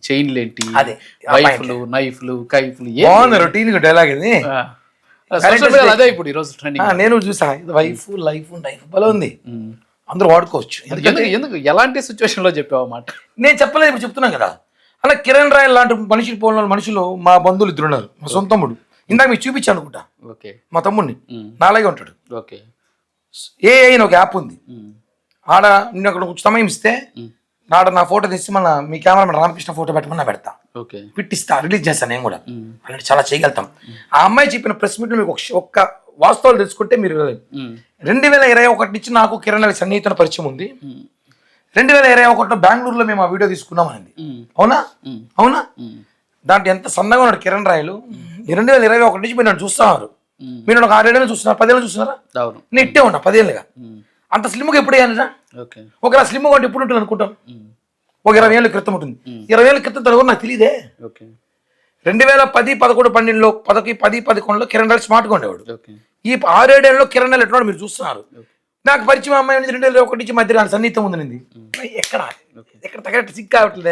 చైన్లు ఏంటి, అదే వైఫ్లు, నైఫ్లు, కైఫ్లు బాగుంది రొటీన్ డైలాగ్ ఇది. అదే ఇప్పుడు ఈ రోజు ట్రెండింగ్. నేను చూసా ఇది వైఫ్ లైఫ్ నైఫ్ బలం ఉంది, అందరూ వాడుకోవచ్చు. ఎందుకు ఎలాంటి సిచ్యువేషన్ లో చెప్పావు మాట? నేను చెప్పలేదు, ఇప్పుడు చెప్తున్నాను కదా. అలా కిరణ్ రాయల్ లాంటి మనుషులు పోలిన మనుషులు మా బంధువులు ఇద్దరు ఉన్నారు. మా సొంత తమ్ముడు ఇందాక మీకు చూపించాను అనుకుంటా, మా తమ్ముడిని నాలాగే ఉంటాడు. ఏ అయిన ఒక యాప్ ఉంది, ఆడ నేను అక్కడ సమయం ఇస్తే ఆడ నా ఫోటో తీసి మన మీ కెమెరా రామకృష్ణ ఫోటో పెట్టమని పెడతా, పెట్టిస్తా, రిలీజ్ చేస్తాను నేను కూడా. అలాంటి చాలా చేయగలుగుతాం. ఆ అమ్మాయి చెప్పిన ప్రెస్ మీట్ మీకు ఒక్క వాస్తవాలు తెలుసుకుంటే మీరు 2021 నుంచి నాకు కిరణ్ రాయల్ సన్నిహితుల పరిచయం ఉంది. 2021లో బెంగళూరులో మేము ఆ వీడియో తీసుకున్నాం అనేది. అవునా అవునా? దాంట్లో ఎంత సన్నగా ఉన్నాడు కిరణ్ రాయలు. 2021 నుంచి మీరు నన్ను చూస్తున్నారు, మీరు నాకు 6 ఏళ్ళని చూస్తున్నారు, 10 ఏళ్ళు చూస్తున్నారా? నేను ఇట్టే ఉన్నా 10 ఏళ్ళుగా. అంత స్లిమ్గా ఎప్పుడు అయ్యాను? ఒకవేళ స్లిమ్గా ఉంటే ఎప్పుడు ఉంటుంది అనుకుంటాం? ఒక 20 ఏళ్ళ క్రితం ఉంటుంది. 20 ఏళ్ళ క్రితం తన నాకు తెలియదే. 2010, 11, 12లో 10, 11లో కిరణ్ రాయల్ స్మార్ట్గా ఉండేవాడు. ఈ 6-7 ఏళ్ళలో కిరణ్ రాయల్ ఎట్లా మీరు చూస్తున్నారు. నాకు పరిచయం అమ్మాయి 2021 నుంచి మధ్య సన్నిహితం ఉందండి. ఎక్కడ తగ్గట్టు సిగ్గు కావట్లేదు.